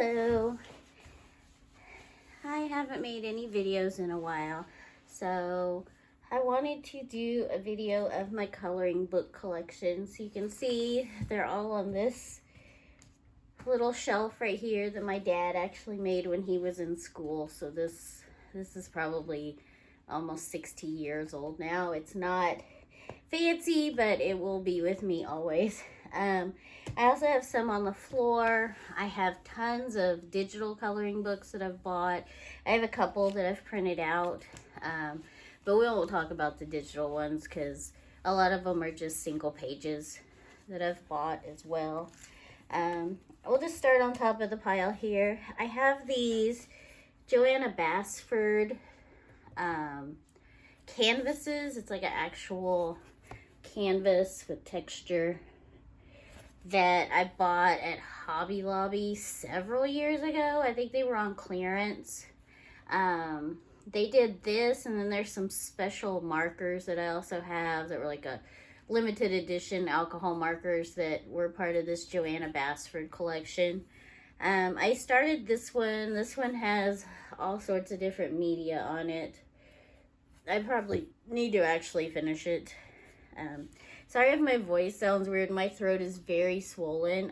Hello. I haven't made any videos in a while, so I wanted to do a video of my coloring book collection. So you can see they're all on this little shelf right here that my dad actually made when he was in school. So this is probably almost 60 years old now. It's not fancy, but it will be with me always. I also have some on the floor. I have tons of digital coloring books that I've bought. I have a couple that I've printed out, but we won't talk about the digital ones because a lot of them are just single pages that I've bought as well. We'll just start on top of the pile here. I have these Joanna Basford canvases. It's like an actual canvas with texture that I bought at Hobby Lobby several years ago. I think they were on clearance. They did this, and then there's some special markers that I also have that were like a limited edition alcohol markers that were part of this Joanna Basford collection. I started this one. This one has all sorts of different media on it. I probably need to actually finish it. Sorry if my voice sounds weird. My throat is very swollen.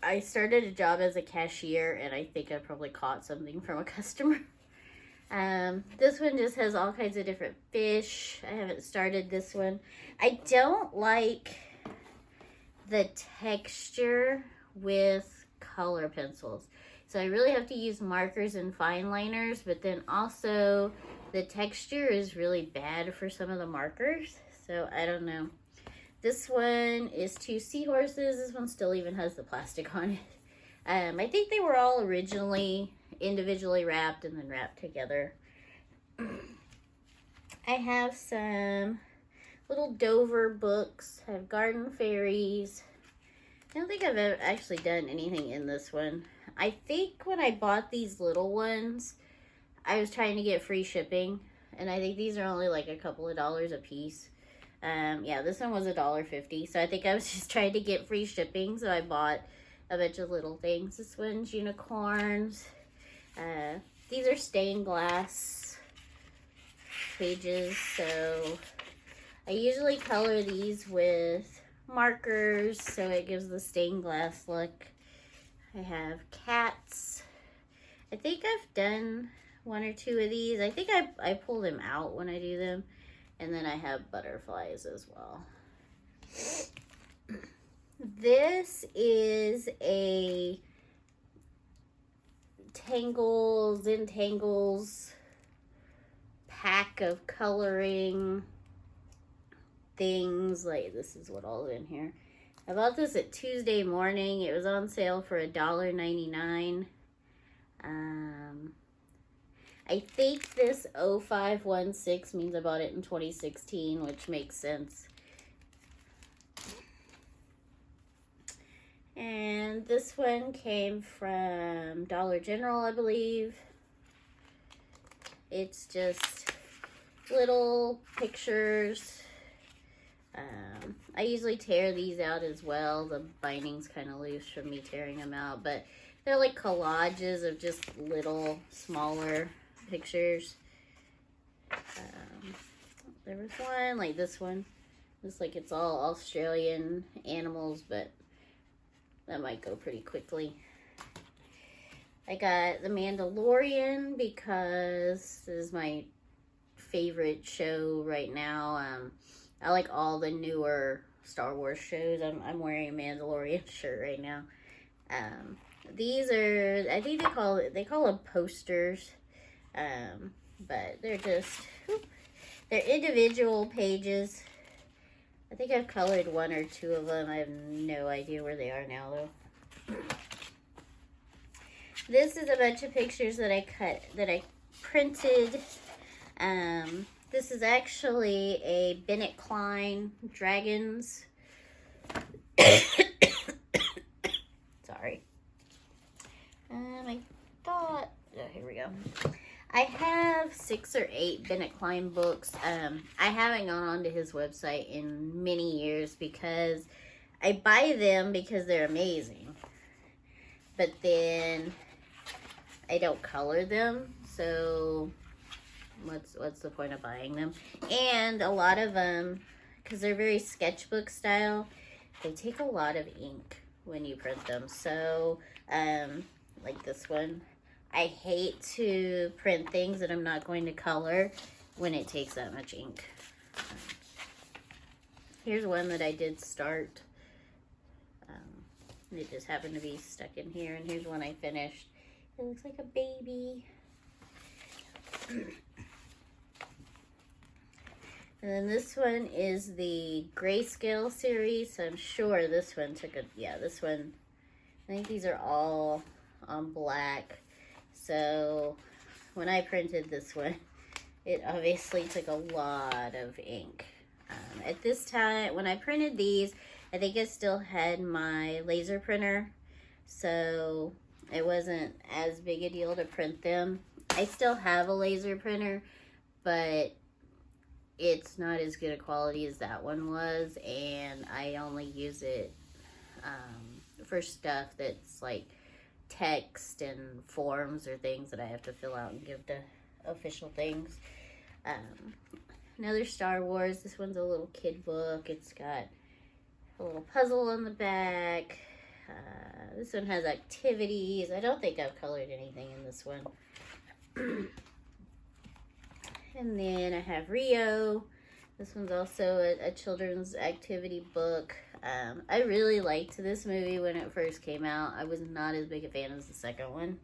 I started a job as a cashier, and I think I probably caught something from a customer. This one just has all kinds of different fish. I haven't started this one. I don't like the texture with color pencils. So I really have to use markers and fine liners, but then also the texture is really bad for some of the markers. So I don't know. This one is 2 seahorses. This one still even has the plastic on it. I think they were all originally individually wrapped and then wrapped together. I have some little Dover books. I have Garden Fairies. I don't think I've ever actually done anything in this one. I think when I bought these little ones, I was trying to get free shipping, and I think these are only like a couple of dollars a piece. Yeah, this one was $1.50, so I think I was just trying to get free shipping, so I bought a bunch of little things. This one's unicorns. These are stained glass pages, so I usually color these with markers, so it gives the stained glass look. I have cats. I think I've done 1 or 2 of these. I think I pull them out when I do them. And then I have butterflies as well. This is a Tangles pack of coloring things. Like, this is what all is in here. I bought this at Tuesday morning. It was on sale for $1.99. I think this 0516 means I bought it in 2016, which makes sense. And this one came from Dollar General, I believe. It's just little pictures. I usually tear these out as well. The binding's kind of loose from me tearing them out, but they're like collages of just little, smaller pictures. There was one like this one. Looks like it's all Australian animals, but that might go pretty quickly. I got The Mandalorian because this is my favorite show right now. I like all the newer Star Wars shows. I'm wearing a Mandalorian shirt right now. These are, I think they call them posters. But they're just, they're individual pages. I think I've colored 1 or 2 of them. I have no idea where they are now, though. This is a bunch of pictures that I printed. This is actually a Bennett Klein Dragons. Sorry. I thought, oh, here we go. I have 6 or 8 Bennett Klein books. I haven't gone onto his website in many years because I buy them because they're amazing. but then I don't color them, so what's the point of buying them? And a lot of them, because they're very sketchbook style, they take a lot of ink when you print them. So, like this one, I hate to print things that I'm not going to color when it takes that much ink. Here's one that I did start. It just happened to be stuck in here, and here's one I finished. It looks like a baby. And then this one is the Grayscale series. So I'm sure this one took a, yeah, this one, I think these are all on black. So when I printed this one, it obviously took a lot of ink. At this time, when I printed these, I think I still had my laser printer. So it wasn't as big a deal to print them. I still have a laser printer, but it's not as good a quality as that one was, and I only use it for stuff that's like text and forms or things that I have to fill out and give to official things. Another Star Wars. This one's a little kid book. It's got a little puzzle on the back. This one has activities. I don't think I've colored anything in this one. And then I have Rio. This one's also a children's activity book. I really liked this movie when it first came out. I was not as big a fan as the second one.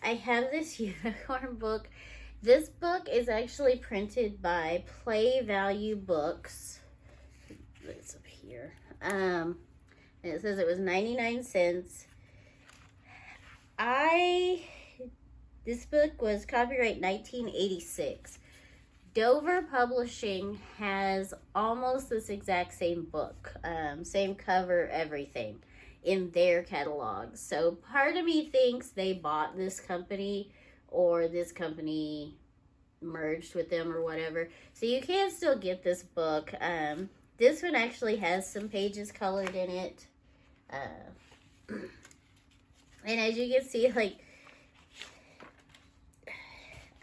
I have this unicorn book. This book is actually printed by Play Value Books. It's up here. And it says it was 99 cents. This book was copyright 1986. Dover Publishing has almost this exact same book, same cover, everything in their catalog. So part of me thinks they bought this company, or this company merged with them or whatever. So you can still get this book. This one actually has some pages colored in it. And as you can see, like,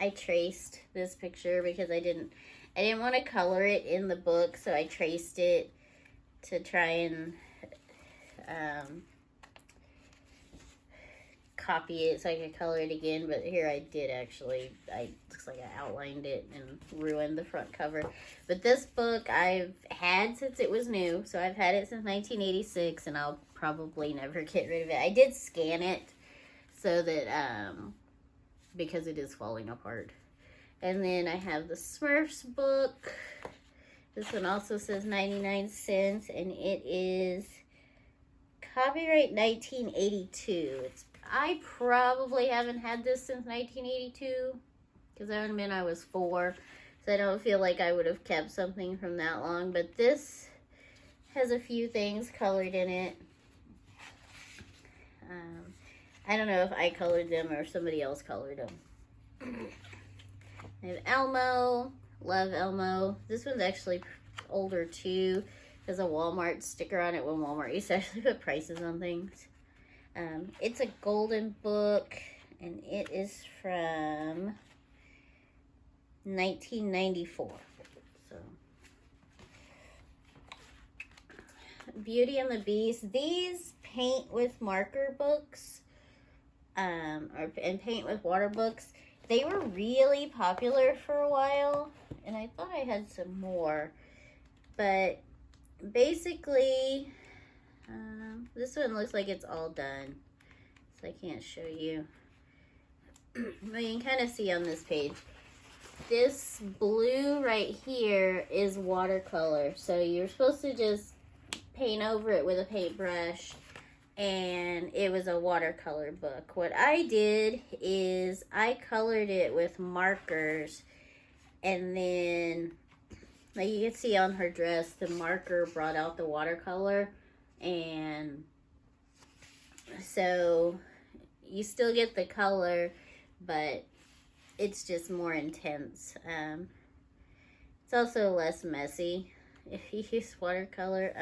I traced this picture because I didn't want to color it in the book, so I traced it to try and copy it so I could color it again. But here I did actually, looks like I outlined it and ruined the front cover. But this book I've had since it was new, so I've had it since 1986, and I'll probably never get rid of it. I did scan it so that because it is falling apart. And then I have the Smurfs book. This one also says 99 cents, and it is copyright 1982. I probably haven't had this since 1982, because that would have been I was 4, so I don't feel like I would have kept something from that long. But this has a few things colored in it. I don't know if I colored them or somebody else colored them. I have Elmo. Love Elmo. This one's actually older too. There's a Walmart sticker on it when Walmart used to actually put prices on things. It's a golden book, and it is from 1994. So, Beauty and the Beast. These paint with marker books, and paint with water books. They were really popular for a while, and I thought I had some more, but basically, this one looks like it's all done, so I can't show you. But you can kind of see on this page, this blue right here is watercolor, so you're supposed to just paint over it with a paintbrush, and it was a watercolor book. What I did is I colored it with markers, and then, like you can see on her dress, the marker brought out the watercolor, and so you still get the color, but it's just more intense. It's also less messy if you use watercolor.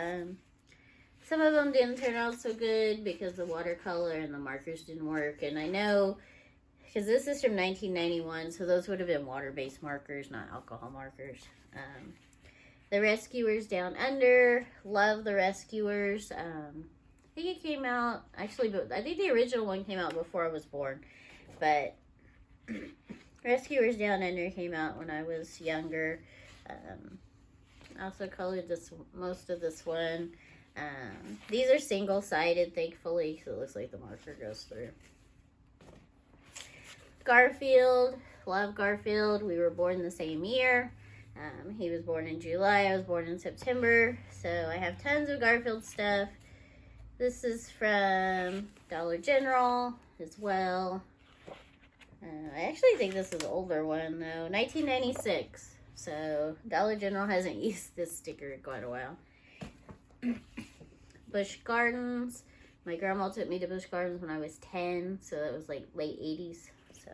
Some of them didn't turn out so good because the watercolor and the markers didn't work. And I know, because this is from 1991, so those would have been water-based markers, not alcohol markers. The Rescuers Down Under, love The Rescuers. I think it came out, actually, but I think the original one came out before I was born. But Rescuers Down Under came out when I was younger. I also colored most of this one. These are single-sided, thankfully, because it looks like the marker goes through. Garfield, love Garfield. We were born the same year. He was born in July. I was born in September. So I have tons of Garfield stuff. This is from Dollar General as well. I actually think this is an older one, though. 1996. So Dollar General hasn't used this sticker in quite a while. Busch Gardens. My grandma took me to Busch Gardens when I was 10. So that was like late 80s. So,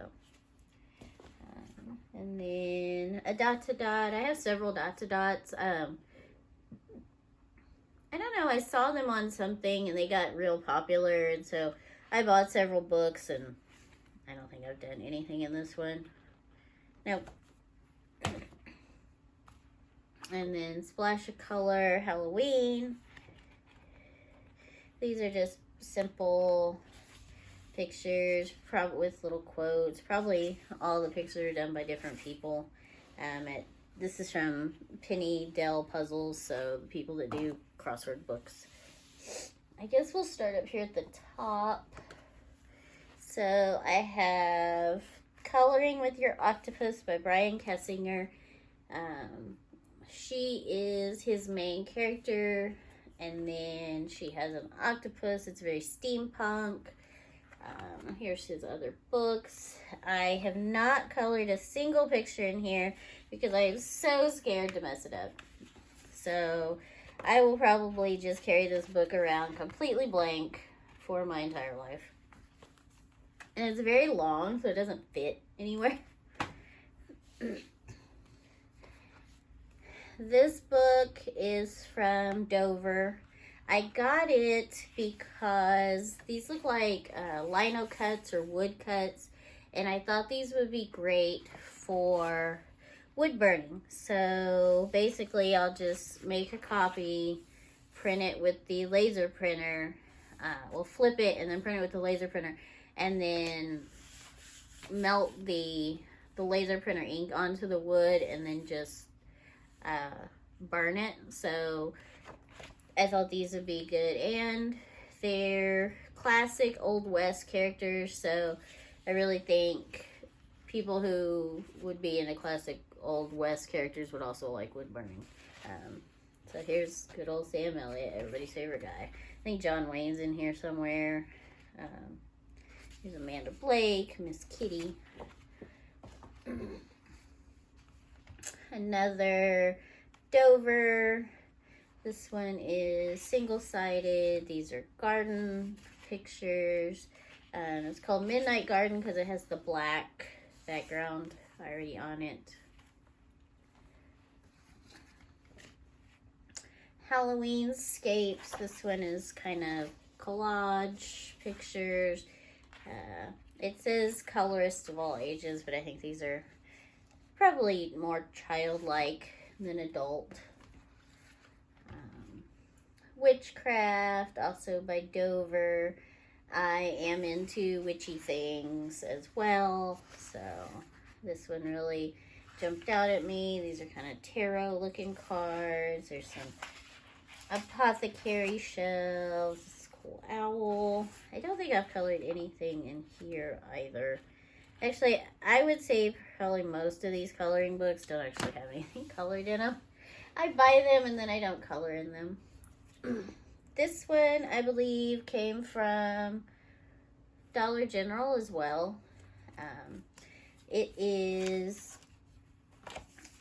and then a dot to dot. I have several dot to dots. I don't know. I saw them on something and they got real popular. And so I bought several books, and I don't think I've done anything in this one. Nope. And then Splash of Color, Halloween. These are just simple pictures, probably with little quotes. Probably all the pictures are done by different people. This is from Penny Dell Puzzles, so the people that do crossword books. I guess we'll start up here at the top. So I have Coloring with Your Octopus by Brian Kessinger. She is his main character, and then she has an octopus. It's very steampunk. Here's his other books. I have not colored a single picture in here because I am so scared to mess it up. So I will probably just carry this book around completely blank for my entire life. And it's very long, so it doesn't fit anywhere. This book is from Dover. I got it because these look like lino cuts or wood cuts, and I thought these would be great for wood burning. So basically I'll just make a copy, print it with the laser printer, we'll flip it and then print it with the laser printer, and then melt the laser printer ink onto the wood and then just burn it. So I thought these would be good, and they're classic Old West characters, so I really think people who would be into classic Old West characters would also like wood burning. So here's good old Sam Elliott, everybody's favorite guy. I think John Wayne's in here somewhere. Here's Amanda Blake, Miss Kitty. Another Dover. This one is single-sided. These are garden pictures. It's called Midnight Garden because it has the black background already on it. Halloweenscapes. This one is kind of collage pictures. It says colorist of all ages, but I think these are probably more childlike than adult. Witchcraft, also by Dover. I am into witchy things as well, so this one really jumped out at me. These are kind of tarot looking cards. There's some apothecary shelves. This is a cool owl. I don't think I've colored anything in here either. Actually, I would say probably most of these coloring books don't actually have anything colored in them. I buy them and then I don't color in them. This one, I believe, came from Dollar General as well. It is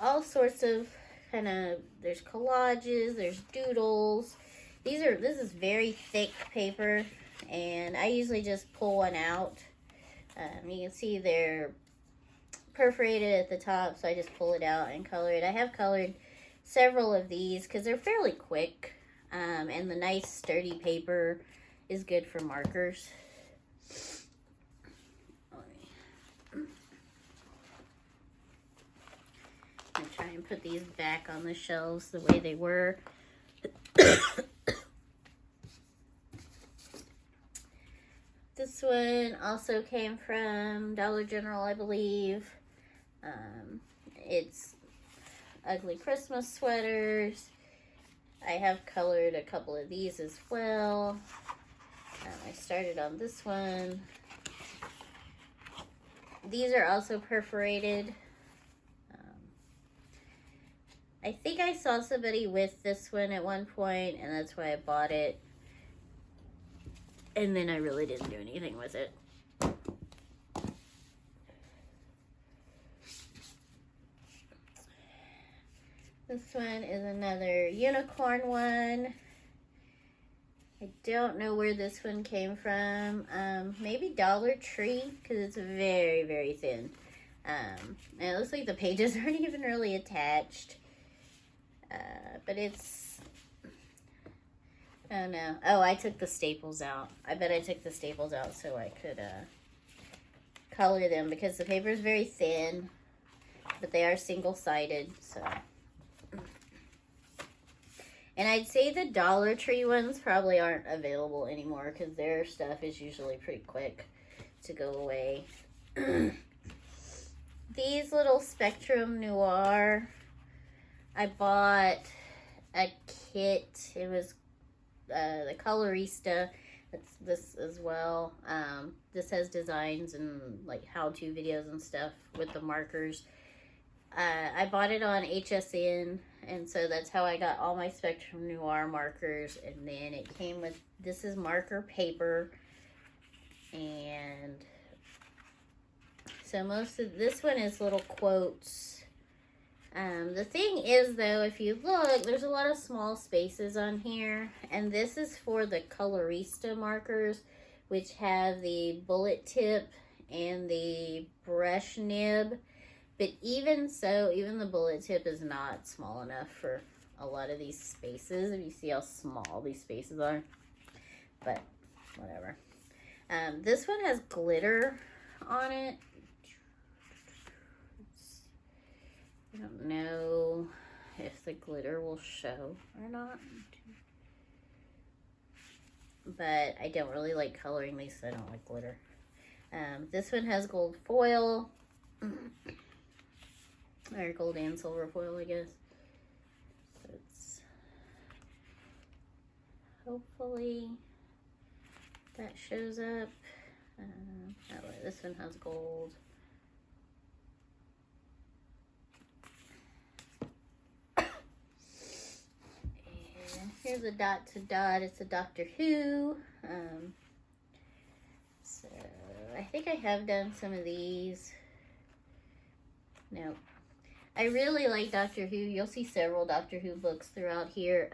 all sorts of there's collages, there's doodles. This is very thick paper, and I usually just pull one out. You can see they're perforated at the top, so I just pull it out and color it. I have colored several of these because they're fairly quick. And the nice sturdy paper is good for markers. I'm trying to put these back on the shelves the way they were. This one also came from Dollar General, I believe. It's ugly Christmas sweaters. I have colored a couple of these as well. I started on this one. These are also perforated. I think I saw somebody with this one at one point, and that's why I bought it. And then I really didn't do anything with it. This one is another unicorn one. I don't know where this one came from. Maybe Dollar Tree, because it's very, very thin. And it looks like the pages aren't even really attached. But it's, oh no. Oh, I took the staples out. I bet I took the staples out so I could color them, because the paper is very thin, but they are single-sided, so. And I'd say the Dollar Tree ones probably aren't available anymore, because their stuff is usually pretty quick to go away. These little Spectrum Noir, I bought a kit. It was the Colorista. It's this as well. This has designs and like how-to videos and stuff with the markers. I bought it on HSN, and so that's how I got all my Spectrum Noir markers. And then it came with, this is marker paper, and so most of this one is little quotes. The thing is, though, if you look, there's a lot of small spaces on here, and this is for the Colorista markers, which have the bullet tip and the brush nib. But even so, even the bullet tip is not small enough for a lot of these spaces. If you see how small these spaces are. But, whatever. This one has glitter on it. I don't know if the glitter will show or not. But I don't really like coloring these, so I don't like glitter. This one has gold foil. Or gold and silver foil, I guess. So it's, hopefully that shows up. This one has gold. And here's a dot to dot. It's a Doctor Who. So I think I have done some of these. No. I really like Doctor Who. You'll see several Doctor Who books throughout here.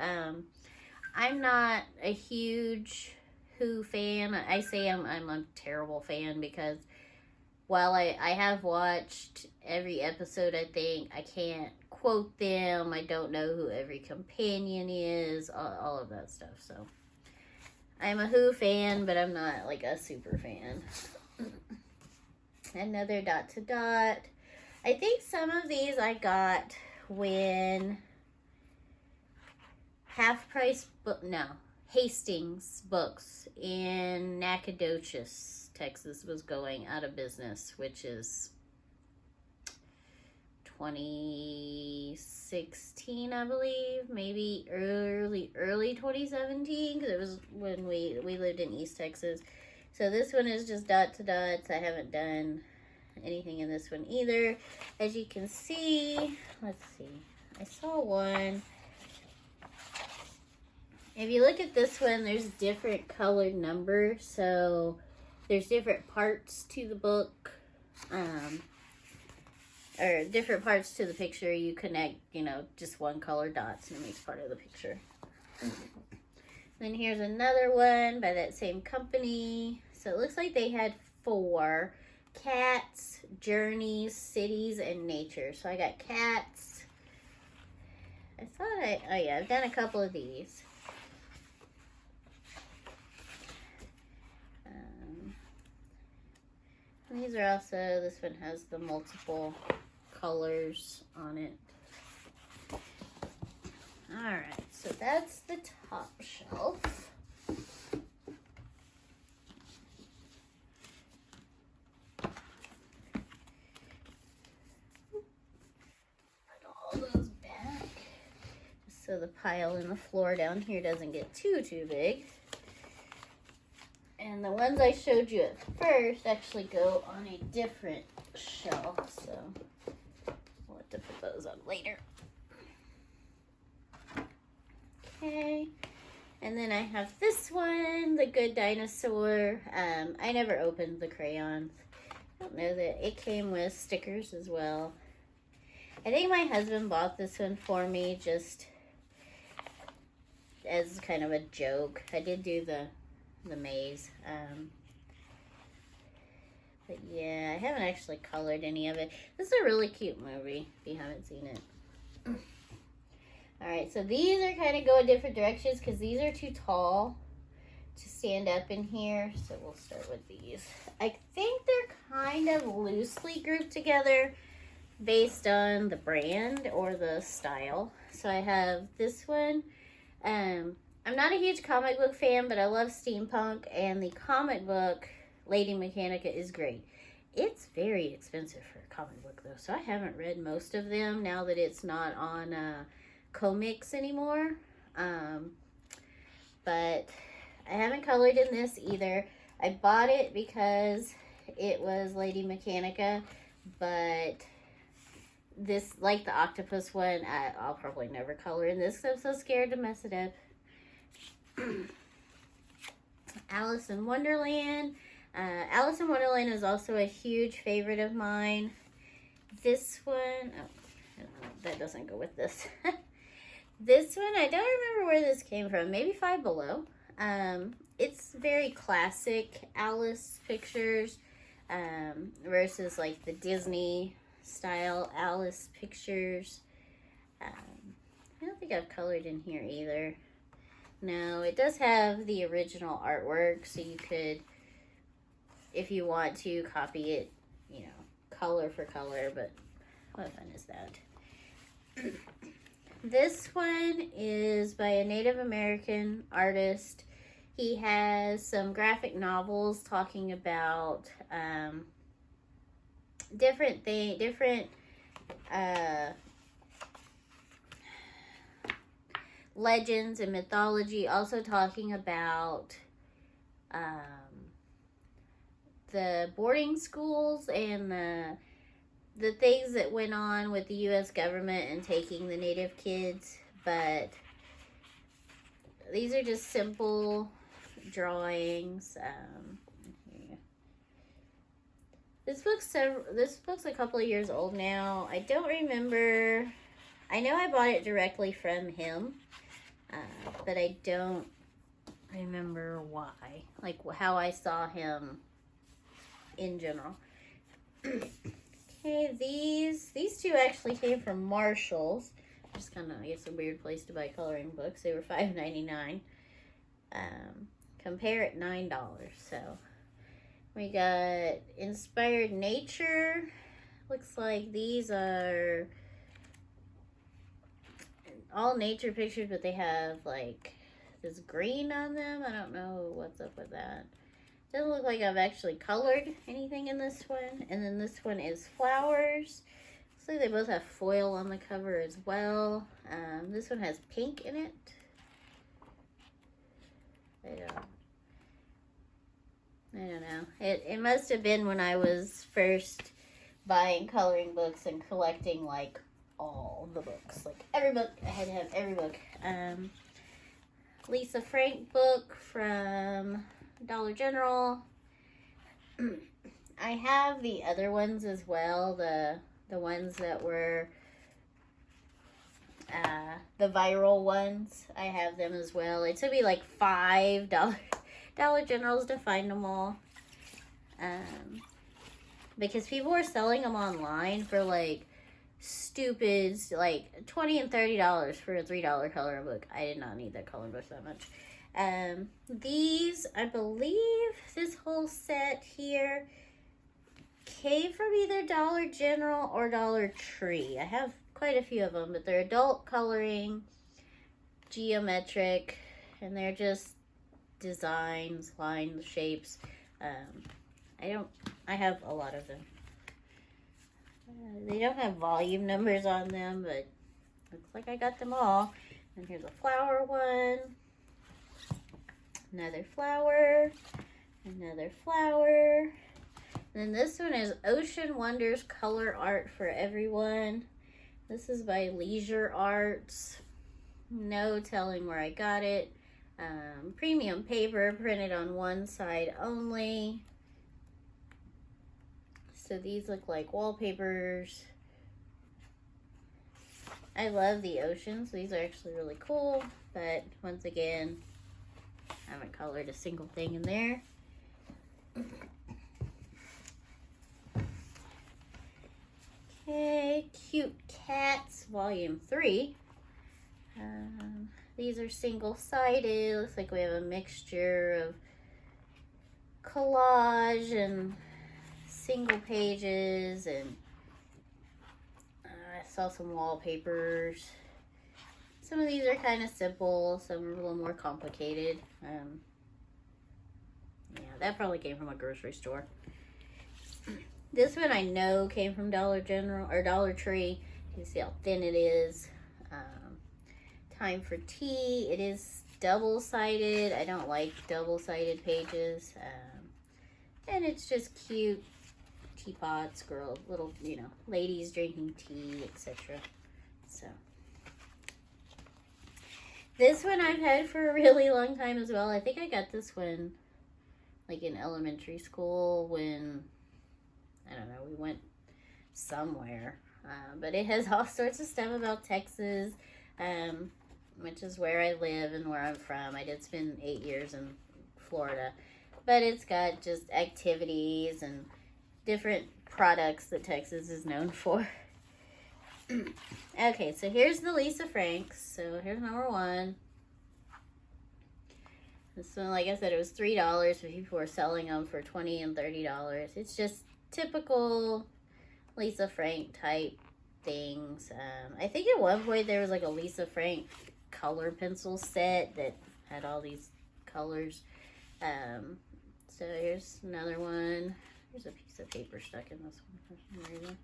I'm not a huge Who fan. I say I'm a terrible fan, because while I have watched every episode, I think, I can't quote them. I don't know who every companion is, all of that stuff. So I'm a Who fan, but I'm not like a super fan. Another dot to dot. I think some of these I got when Hastings Books in Nacogdoches, Texas was going out of business, which is 2016, I believe, maybe early 2017, because it was when we lived in East Texas. So this one is just dot to dots. I haven't done anything in this one either. As you can see, let's see, I saw one. If you look at this one, there's different colored numbers, so there's different parts to the book, or different parts to the picture. You connect, just one color dots, and it makes part of the picture. Then here's another one by that same company. So it looks like they had 4. Cats, journeys, cities, and nature. So I got cats. I've done a couple of these. And these are also, this one has the multiple colors on it. Alright, so that's the top shelf. Put all those back, just so the pile in the floor down here doesn't get too big. And the ones I showed you at first actually go on a different shelf, so we'll have to put those up later. Okay, and then I have this one, The Good Dinosaur. I never opened the crayons. I don't know that it came with stickers as well. I think my husband bought this one for me just as kind of a joke. I did do the maze. But yeah, I haven't actually colored any of it. This is a really cute movie if you haven't seen it. Alright, so these are kind of going different directions because these are too tall to stand up in here. So we'll start with these. I think they're kind of loosely grouped together based on the brand or the style. So I have this one. I'm not a huge comic book fan, but I love steampunk, and the comic book Lady Mechanika is great. It's very expensive for a comic book though, so I haven't read most of them now that it's not on comics anymore. But I haven't colored in this either. I bought it because it was Lady Mechanika, but this, like the octopus one, I'll probably never color in this because I'm so scared to mess it up. Alice in Wonderland. Alice in Wonderland is also a huge favorite of mine. This one, oh, that doesn't go with this. This one, I don't remember where this came from. Maybe Five Below. It's very classic Alice pictures versus like the Disney style Alice pictures. I don't think I've colored in here either. No, it does have the original artwork, so you could, if you want to, copy it, you know, color for color, but what fun is that? This one is by a Native American artist. He has some graphic novels talking about different legends and mythology, also talking about the boarding schools and the things that went on with the U.S. government and taking the Native kids. But these are just simple drawings. This book's a couple of years old now. I don't remember. I know I bought it directly from him, but I don't remember why. Like how I saw him in general. Okay, these two actually came from Marshall's. Just kind of, I guess, a weird place to buy coloring books. They were $5.99. Compare at $9. So we got Inspired Nature. Looks like these are all nature pictures, but they have like this green on them. I don't know what's up with that. Doesn't look like I've actually colored anything in this one. And then this one is Flowers. Looks like they both have foil on the cover as well. This one has pink in it. I don't know. It must have been when I was first buying coloring books and collecting like all the books. Like every book, I had to have every book. Lisa Frank book from Dollar General. I have the other ones as well, the ones that were the viral ones. I have them as well. It took me like $5 Dollar Generals to find them all, because people were selling them online for like stupid, like $20 and $30 for a $3 coloring book. I did not need that coloring book that much. These, I believe this whole set here came from either Dollar General or Dollar Tree. I have quite a few of them, but they're adult coloring, geometric, and they're just designs, lines, shapes. I have a lot of them. They don't have volume numbers on them, but looks like I got them all. And here's a flower one, another flower, another flower. And then this one is Ocean Wonders Color Art for Everyone. This is by Leisure Arts. No telling where I got it. Premium paper, printed on one side only. So these look like wallpapers. I love the ocean, so these are actually really cool. But once again, I haven't colored a single thing in there. Okay, Cute Cats, Volume 3. These are single-sided. Looks like we have a mixture of collage and single pages, and I saw some wallpapers. Some of these are kind of simple, some are a little more complicated. Yeah, that probably came from a grocery store. This one I know came from Dollar General or Dollar Tree. You can see how thin it is. Time for Tea. It is double-sided. I don't like double-sided pages. And it's just cute teapots, little, ladies drinking tea, etc. So this one I've had for a really long time as well. I think I got this one like in elementary school when, I don't know, we went somewhere. But it has all sorts of stuff about Texas, which is where I live and where I'm from. I did spend 8 years in Florida. But it's got just activities and different products that Texas is known for. Okay, so here's the Lisa Franks. So here's number one. This one, like I said, it was $3, but people were selling them for $20 and $30. It's just typical Lisa Frank type things. I think at one point there was like a Lisa Frank color pencil set that had all these colors. So here's another one. There's a piece of paper stuck in this one for some reason.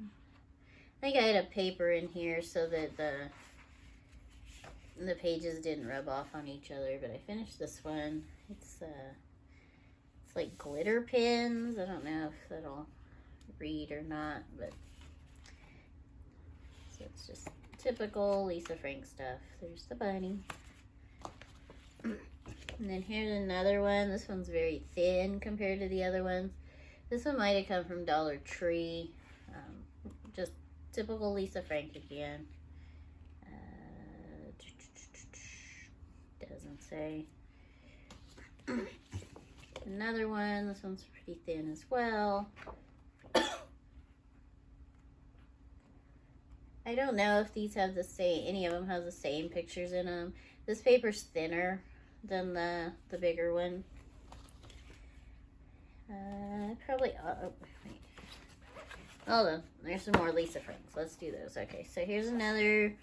I think I had a paper in here so that the pages didn't rub off on each other, but I finished this one. It's like glitter pens. I don't know if that'll read or not, but so it's just typical Lisa Frank stuff. There's the bunny. And then here's another one. This one's very thin compared to the other ones. This one might have come from Dollar Tree. Just typical Lisa Frank again. Doesn't say. Another one. This one's pretty thin as well. I don't know if these have the same, any of them have the same pictures in them. This paper's thinner than the bigger one. Probably, wait. Hold on, there's some more Lisa Franks. Let's do those. Okay, so here's another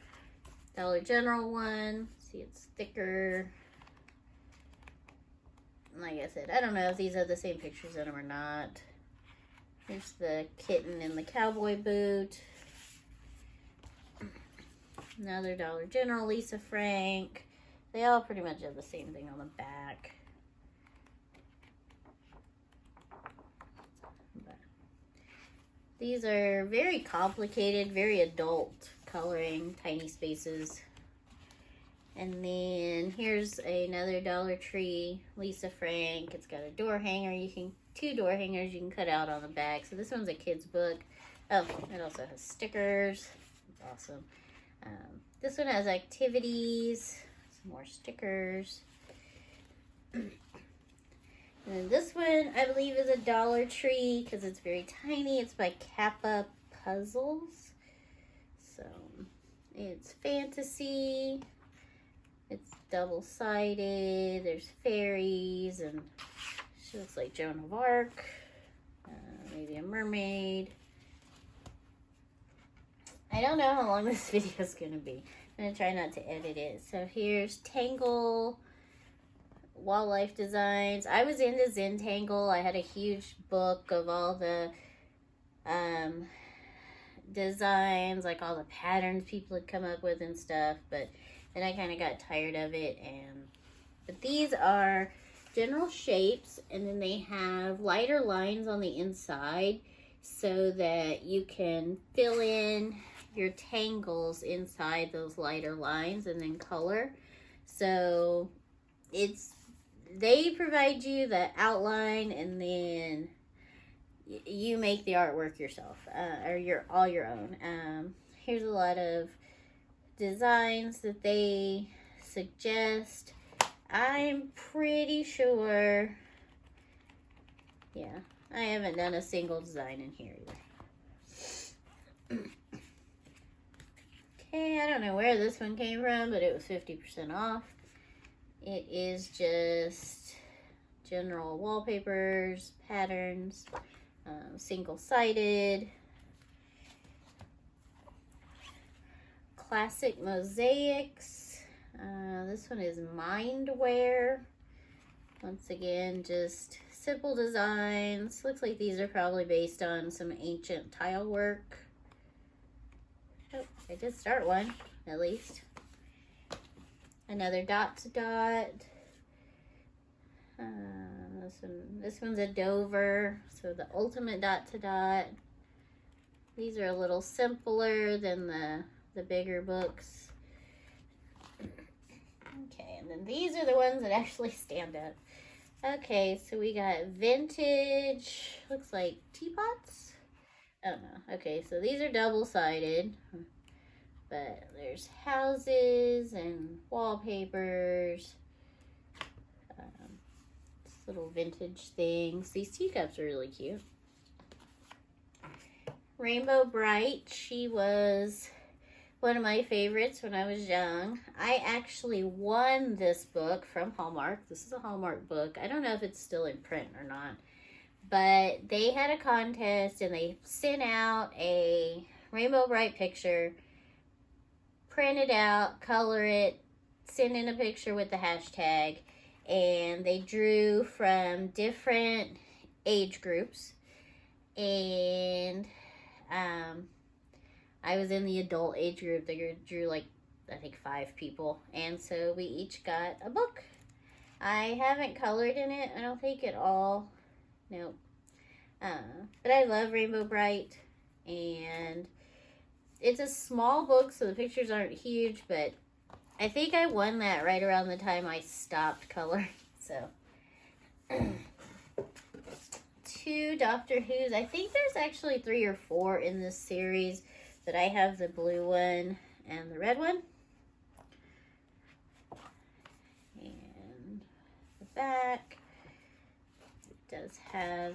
Dollar General one. See, it's thicker. Like I said, I don't know if these have the same pictures in them or not. Here's the kitten in the cowboy boot. Another Dollar General Lisa Frank. They all pretty much have the same thing on the back. But these are very complicated, very adult coloring, tiny spaces. And then here's another Dollar Tree Lisa Frank. It's got a door hanger. Two door hangers you can cut out on the back. So this one's a kid's book. Oh, it also has stickers. It's awesome. This one has activities, some more stickers. And then this one, I believe, is a Dollar Tree because it's very tiny. It's by Kappa Puzzles. So it's fantasy. It's double-sided. There's fairies, and she looks like Joan of Arc. Maybe a mermaid. I don't know how long this video is going to be. I'm going to try not to edit it. So here's Tangle Wildlife Designs. I was into Zentangle. I had a huge book of all the designs, like all the patterns people had come up with and stuff, but then I kind of got tired of it. But these are general shapes, and then they have lighter lines on the inside so that you can fill in your tangles inside those lighter lines and then color. So they provide you the outline, and then you make the artwork yourself, or all your own. Here's a lot of designs that they suggest. I'm pretty sure, yeah, I haven't done a single design in here either. Okay, I don't know where this one came from, but it was 50% off. It is just general wallpapers, patterns, single-sided, classic mosaics. This one is Mindware. Once again, just simple designs. Looks like these are probably based on some ancient tile work. Oh, I did start one, at least. Another dot to dot. This one's a Dover, so the ultimate dot to dot. These are a little simpler than the bigger books. Okay, and then these are the ones that actually stand up. Okay, so we got vintage, looks like teapots? I don't know. Okay, so these are double-sided, but there's houses and wallpapers. Little vintage things. These teacups are really cute. Rainbow Bright. She was one of my favorites when I was young. I actually won this book from Hallmark. This is a Hallmark book. I don't know if it's still in print or not. But they had a contest and they sent out a Rainbow Bright picture, print it out, color it, send in a picture with the hashtag. And they drew from different age groups, and I was in the adult age group. They drew like, I think 5 people, and so we each got a book. I haven't colored in it, I don't think at all. Nope. But I love Rainbow Bright, and it's a small book, so the pictures aren't huge, but I think I won that right around the time I stopped coloring. So, 2 Doctor Who's. I think there's actually 3 or 4 in this series, but I have the blue one and the red one. And the back, it does have,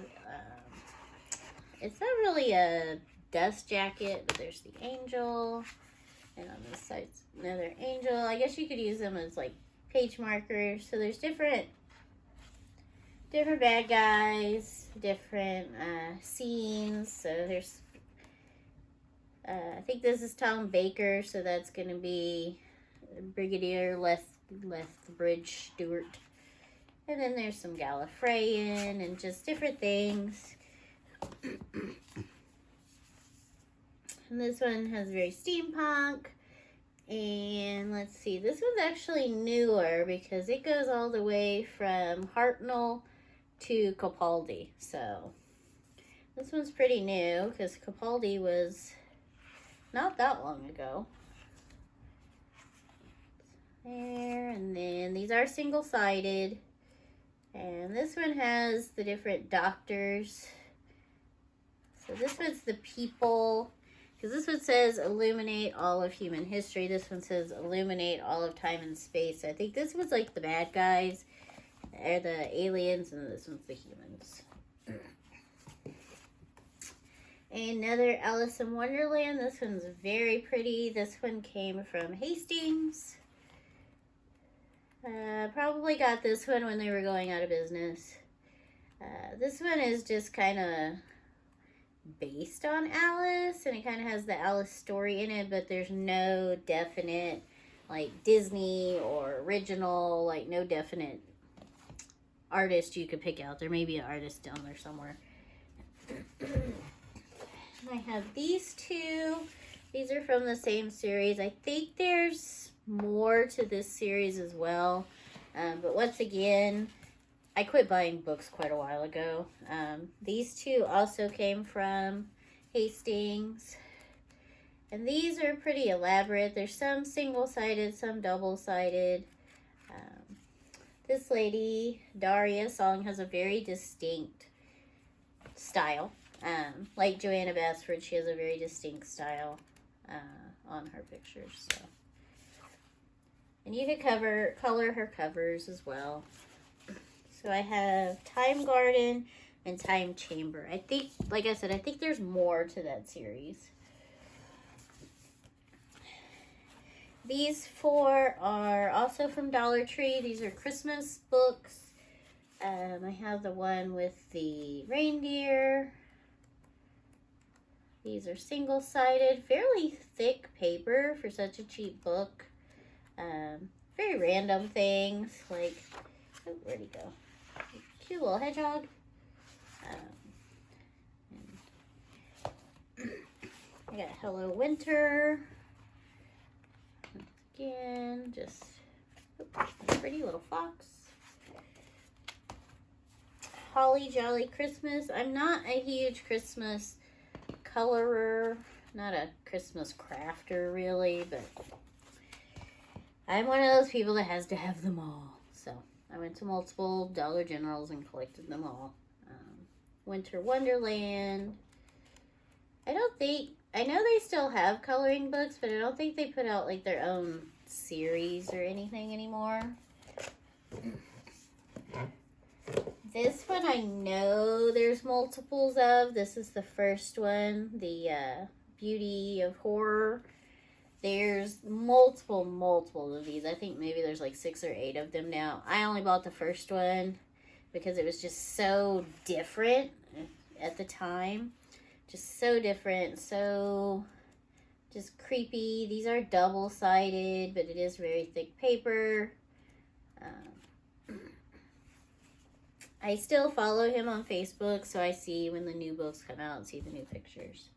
it's not really a dust jacket, but there's the angel. And on this side's another angel. I guess you could use them as like page markers. So there's different bad guys, different scenes. So there's, I think this is Tom Baker, so that's going to be Brigadier Lethbridge Stewart. And then there's some Gallifreyan and just different things. And this one has very steampunk. And let's see, this one's actually newer because it goes all the way from Hartnell to Capaldi. So this one's pretty new because Capaldi was not that long ago. There, and then these are single-sided. And this one has the different doctors. So this one's the people. Because this one says illuminate all of human history. This one says illuminate all of time and space. So I think this one's like the bad guys, or the aliens, and this one's the humans. Another Alice in Wonderland. This one's very pretty. This one came from Hastings. Probably got this one when they were going out of business. This one is just kind of based on Alice, and it kind of has the Alice story in it, but there's no definite like Disney or original, like no definite artist you could pick out. There may be an artist down there somewhere. I have these two. These are from the same series. I think there's more to this series as well. But once again, I quit buying books quite a while ago. These two also came from Hastings. And these are pretty elaborate. There's some single-sided, some double-sided. This lady, Daria Song, has a very distinct style. Like Joanna Basford, she has a very distinct style on her pictures. So. And you could color her covers as well. So I have Time Garden and Time Chamber. I think, like I said, I think there's more to that series. These four are also from Dollar Tree. These are Christmas books. I have the one with the reindeer. These are single-sided, fairly thick paper for such a cheap book. Very random things, like, oh, where'd he go? Cute little hedgehog. I got Hello Winter. Again, just a pretty little fox. Holly Jolly Christmas. I'm not a huge Christmas colorer, not a Christmas crafter really, but I'm one of those people that has to have them all. So I went to multiple Dollar Generals and collected them all. Winter Wonderland. I know they still have coloring books, but I don't think they put out like their own series or anything anymore. This one I know there's multiples of. This is the first one, the Beauty of Horror. There's multiple of these. I think maybe there's like 6 or 8 of them now. I only bought the first one because it was just so different at the time. Just so different, so just creepy. These are double-sided, but it is very thick paper. I still follow him on Facebook, so I see when the new books come out and see the new pictures.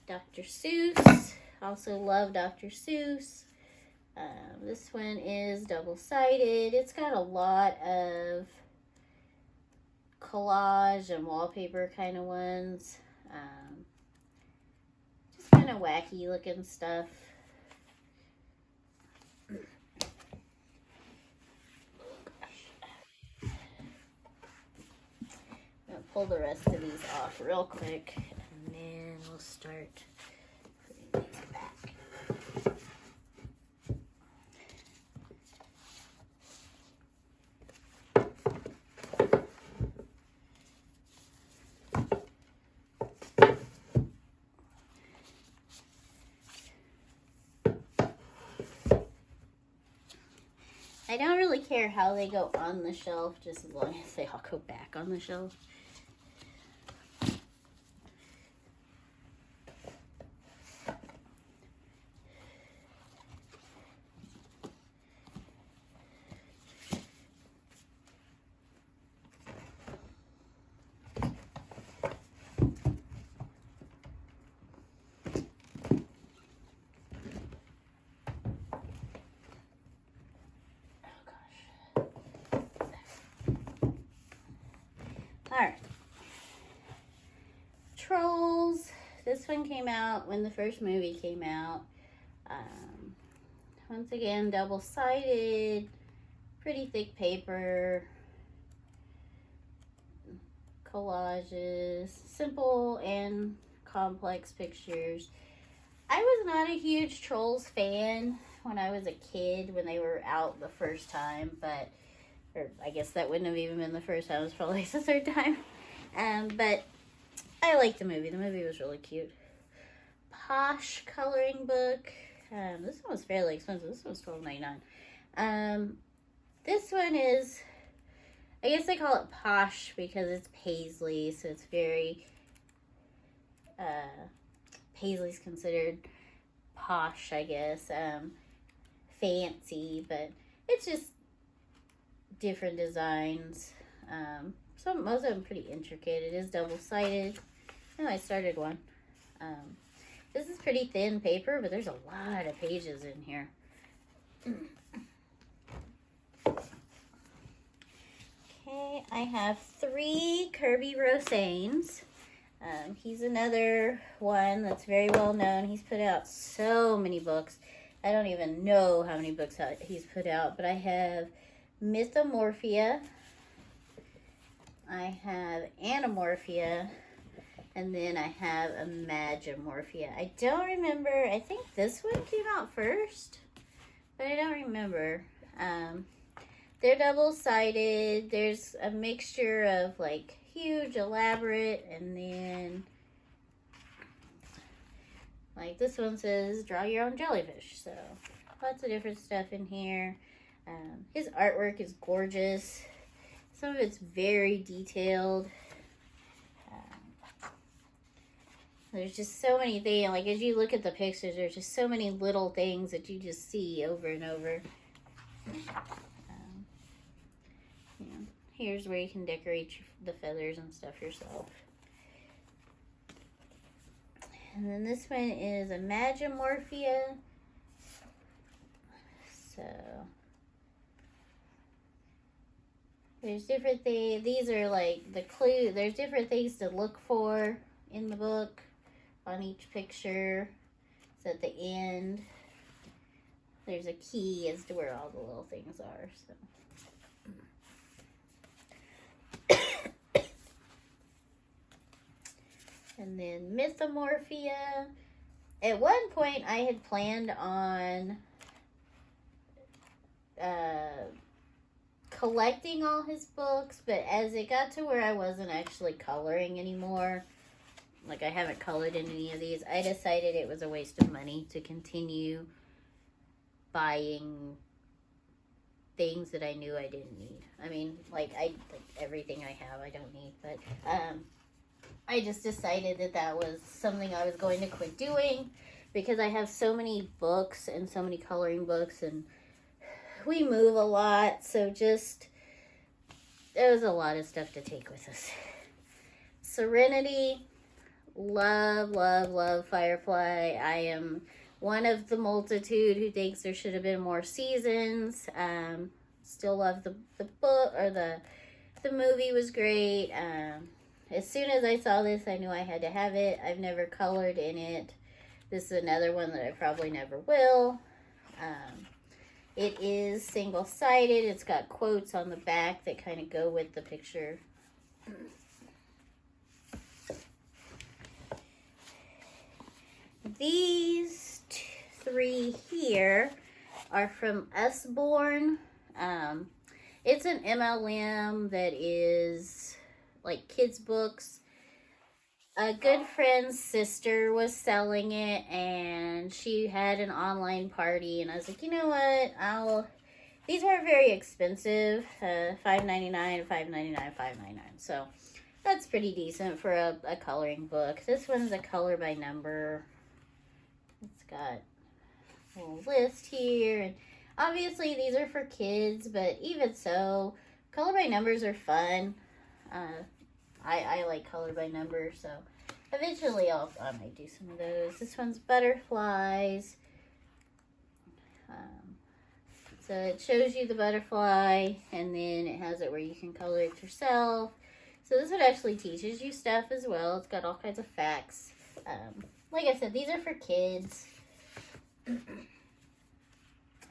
Dr. Seuss. Also love Dr. Seuss. This one is double-sided. It's got a lot of collage and wallpaper kind of ones. Just kind of wacky looking stuff. I'm going to pull the rest of these off real quick, and then we'll start putting these back. I don't really care how they go on the shelf, just as long as they all go back on the shelf. Alright. Trolls. This one came out when the first movie came out. Once again, double-sided, pretty thick paper, collages, simple and complex pictures. I was not a huge Trolls fan when I was a kid, when they were out the first time, but or I guess that wouldn't have even been the first time. It was probably the third time. But I liked the movie. The movie was really cute. Posh coloring book. This one was fairly expensive. This one was $12.99. This one is I guess they call it posh because it's paisley, so it's very, paisley's considered posh, I guess, fancy, but it's just different designs. Most of them pretty intricate. It is double-sided. Oh, I started one. This is pretty thin paper, but there's a lot of pages in here. Okay, I have 3 Kirby Rosanes. He's another one that's very well known. He's put out so many books. I don't even know how many books he's put out, but I have Mythomorphia, I have Anamorphia, and then I have Imagimorphia. I don't remember. I think this one came out first, but I don't remember. They're double-sided. There's a mixture of like huge, elaborate, and then like this one says draw your own jellyfish. So lots of different stuff in here. His artwork is gorgeous. Some of it's very detailed. There's just so many things. Like as you look at the pictures, there's just so many little things that you just see over and over. Here's where you can decorate the feathers and stuff yourself. And then this one is Imagimorphia. So there's different things. These are like the clue. There's different things to look for in the book on each picture. So at the end, there's a key as to where all the little things are. So. And then Mythomorphia. At one point, I had planned on collecting all his books, but as it got to where I wasn't actually coloring anymore, like I haven't colored in any of these, I decided it was a waste of money to continue buying things that I knew I didn't need. I mean, like everything I have, I don't need, but I just decided that was something I was going to quit doing because I have so many books and so many coloring books, and we move a lot, so just there was a lot of stuff to take with us. Serenity, love, love, love Firefly. I am one of the multitude who thinks there should have been more seasons. Still love the book, or the movie was great. As soon as I saw this, I knew I had to have it. I've never colored in it. This is another one that I probably never will. It is single-sided. It's got quotes on the back that kind of go with the picture. These 3 here are from Usborne. It's an MLM that is like kids books. A good friend's sister was selling it, and she had an online party, and I was like, you know what, these are very expensive, $5.99, $5.99, $5.99, so that's pretty decent for a coloring book. This one's a color by number. It's got a little list here, and obviously these are for kids, but even so, color by numbers are fun. I like color by number, so eventually I might do some of those. This one's butterflies. So it shows you the butterfly, and then it has it where you can color it yourself. So this one actually teaches you stuff as well. It's got all kinds of facts. Like I said, these are for kids.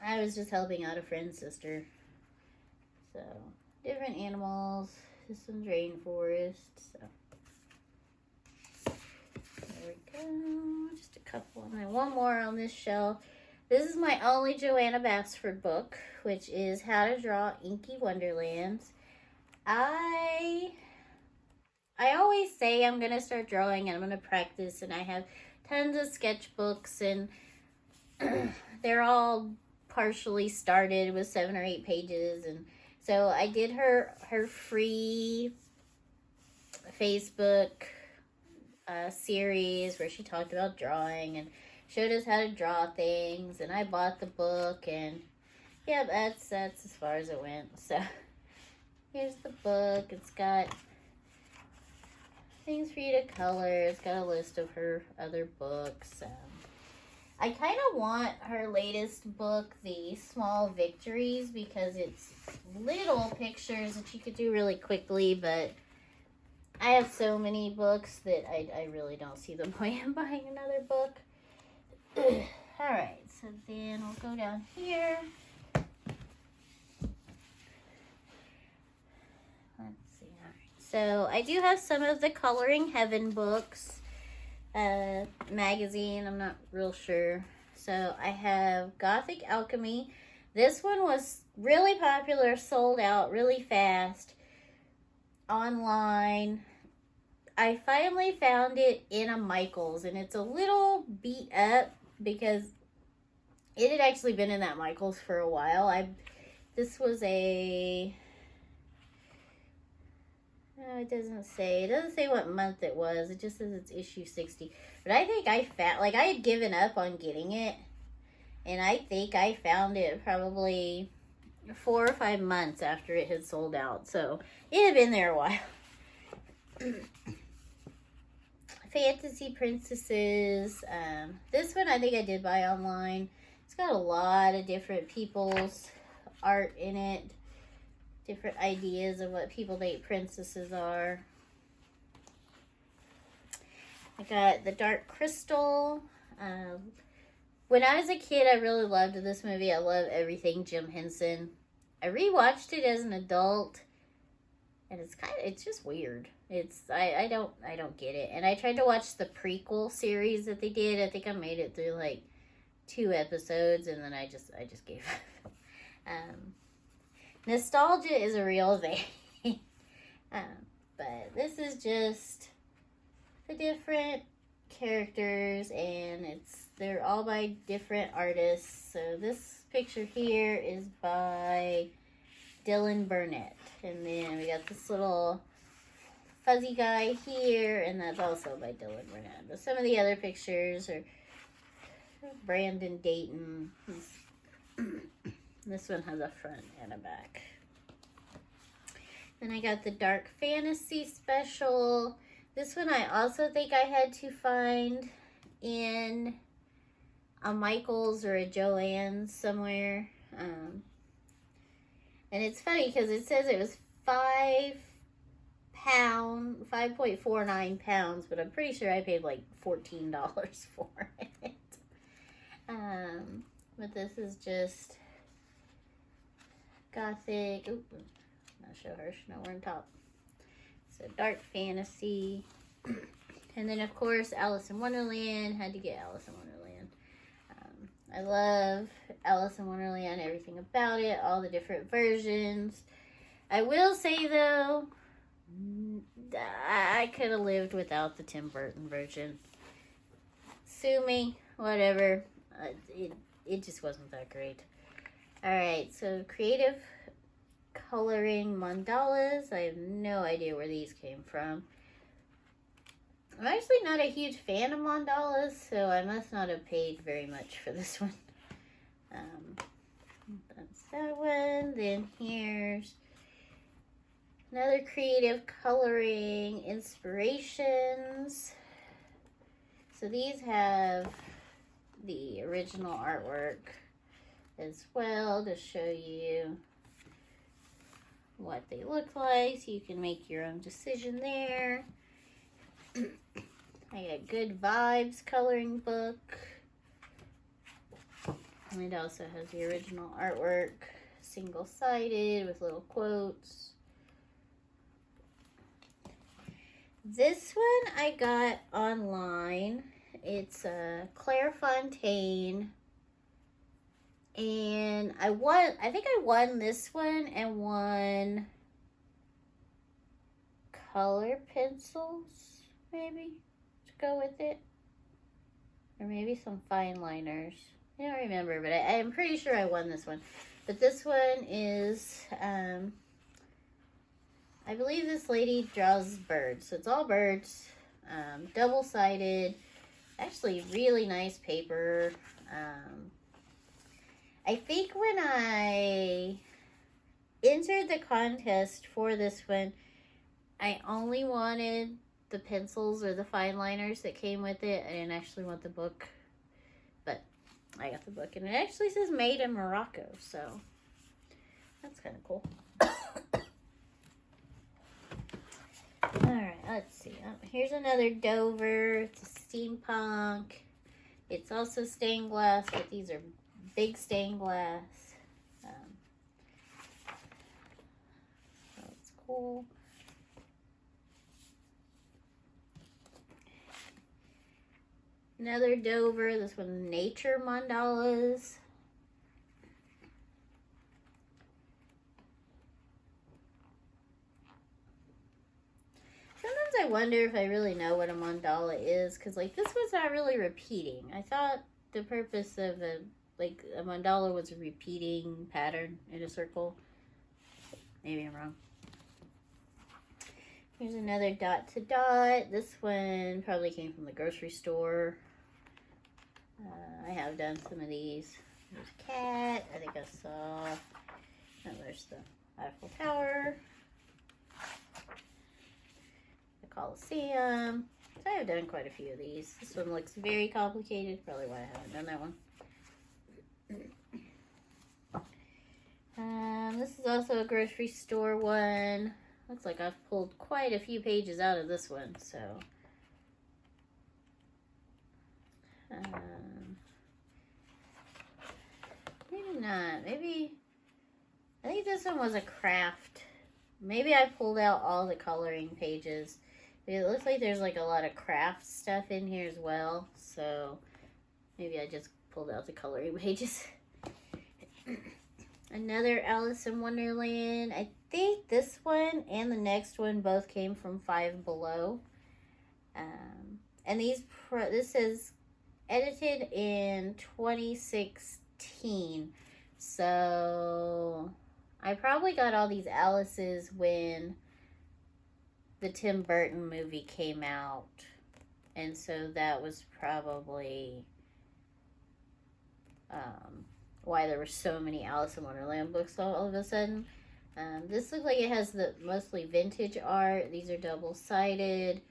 I was just helping out a friend's sister. So, different animals. This one's rainforest. So, there we go. Just a couple. And then one more on this shelf. This is my only Joanna Basford book, which is How to Draw Inky Wonderlands. I always say I'm going to start drawing and I'm going to practice, and I have tons of sketchbooks, and they're all partially started with 7 or 8 pages, and So I did her free Facebook series where she talked about drawing and showed us how to draw things, and I bought the book, and yeah, that's as far as it went. So here's the book. It's got things for you to color. It's got a list of her other books. I kind of want her latest book, The Small Victories, because it's little pictures that you could do really quickly, but I have so many books that I really don't see the point in buying another book. Alright, so then we'll go down here. Let's see. Alright, so I do have some of the Coloring Heaven books. Magazine, I'm not real sure. So I have Gothic Alchemy. This one was really popular, sold out really fast online. I finally found it in a Michaels, and it's a little beat up because it had actually been in that Michaels for a while. This was a... it doesn't say what month it was. It just says it's issue 60. But I think I had given up on getting it, and I think I found it probably 4 or 5 months after it had sold out. So it had been there a while. Fantasy Princesses. This one I think I did buy online. It's got a lot of different people's art in it. Different ideas of what people think princesses are. I got The Dark Crystal. When I was a kid, I really loved this movie. I love everything Jim Henson. I rewatched it as an adult, and it's just weird. I don't get it. And I tried to watch the prequel series that they did. I think I made it through like 2 episodes, and then I just gave up. Nostalgia is a real thing. But this is just the different characters, and they're all by different artists. So this picture here is by Dylan Burnett. And then we got this little fuzzy guy here, and that's also by Dylan Burnett. But some of the other pictures are Brandon Dayton. This one has a front and a back. Then I got the Dark Fantasy Special. This one I also think I had to find in a Michaels or a Joann's somewhere. And it's funny because it says it was 5.49 pounds, but I'm pretty sure I paid like $14 for it. But this is just Gothic. Oop, not show her. She's not wearing top. So Dark Fantasy. And then of course Alice in Wonderland. Had to get Alice in Wonderland. I love Alice in Wonderland, everything about it, all the different versions. I will say though, I could have lived without the Tim Burton version. Sue me, whatever. It just wasn't that great. Alright, so creative coloring mandalas. I have no idea where these came from. I'm actually not a huge fan of mandalas, so I must not have paid very much for this one. That's that one. Then here's another creative coloring inspirations. So these have the original artwork as well to show you what they look like, so you can make your own decision there. I got Good Vibes coloring book. And it also has the original artwork, single-sided with little quotes. This one I got online. It's Claire Fontaine. And I think I won this one and won color pencils, maybe, to go with it. Or maybe some fine liners. I don't remember, but I'm pretty sure I won this one. But this one is, I believe this lady draws birds. So it's all birds, double-sided, actually really nice paper. I think when I entered the contest for this one, I only wanted the pencils or the fine liners that came with it. I didn't actually want the book, but I got the book, and it actually says made in Morocco, so that's kind of cool. Alright, let's see. Here's another Dover. It's a steampunk. It's also stained glass, but these are big stained glass. That's cool. Another Dover. This one, nature mandalas. Sometimes I wonder if I really know what a mandala is, because like this was not really repeating. I thought the purpose of a mandala was a repeating pattern in a circle. Maybe I'm wrong. Here's another dot to dot. This one probably came from the grocery store. I have done some of these. There's a cat. I think I saw. Oh, there's the Eiffel Tower. The Colosseum. So I have done quite a few of these. This one looks very complicated. Probably why I haven't done that one. This is also a grocery store one. Looks like I've pulled quite a few pages out of this one, so. Maybe not. Maybe, I think this one was a craft. Maybe I pulled out all the coloring pages. It looks like there's like a lot of craft stuff in here as well, so maybe I just pulled out the coloring pages. Another Alice in Wonderland. I think this one and the next one both came from Five Below. And this is edited in 2016. So I probably got all these Alice's when the Tim Burton movie came out. And so that was probably why there were so many Alice in Wonderland books all of a sudden. This looks like it has the mostly vintage art. These are double-sided.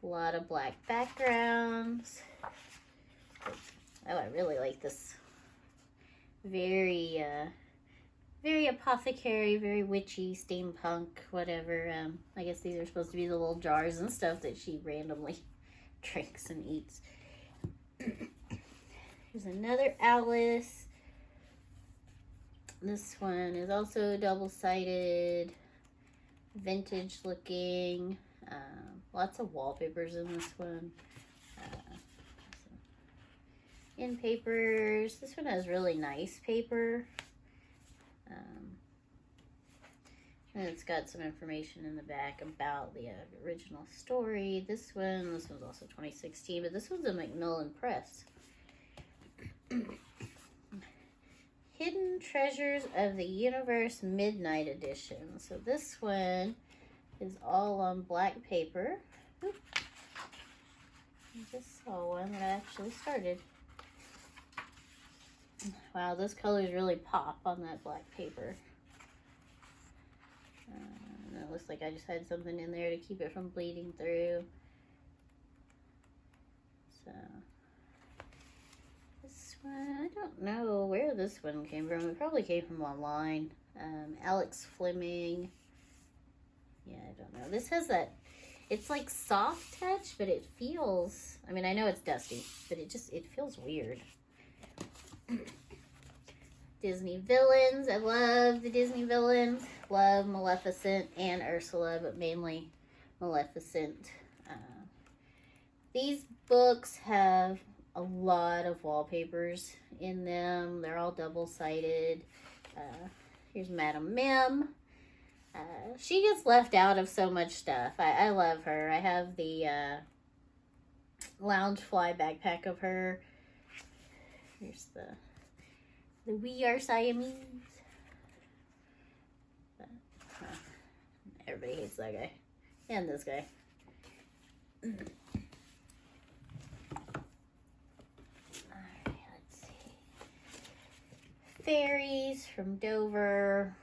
A lot of black backgrounds. Oh, I really like this. Very, very apothecary, very witchy, steampunk, whatever. I guess these are supposed to be the little jars and stuff that she randomly drinks and eats. Here's another Alice. This one is also double-sided, vintage looking. Lots of wallpapers in this one. In papers. This one has really nice paper. And it's got some information in the back about the original story. This one's also 2016, but this one's a Macmillan Press. Hidden Treasures of the Universe Midnight Edition. So this one is all on black paper. Oop. I just saw one that I actually started. Wow, those colors really pop on that black paper. And it looks like I just had something in there to keep it from bleeding through. So this one, I don't know where this one came from. It probably came from online. Alex Fleming. Yeah, I don't know. This has that, it's like soft touch, but it feels, I mean, I know it's dusty, but it feels weird. Disney villains. I love the Disney villains. Love Maleficent and Ursula, but mainly Maleficent. These books have a lot of wallpapers in them. They're all double-sided. Here's Madame Mim. She gets left out of so much stuff. I love her. I have the Loungefly backpack of her. Here's the We Are Siamese. everybody hates that guy. And this guy. Alright, let's see. Fairies from Dover.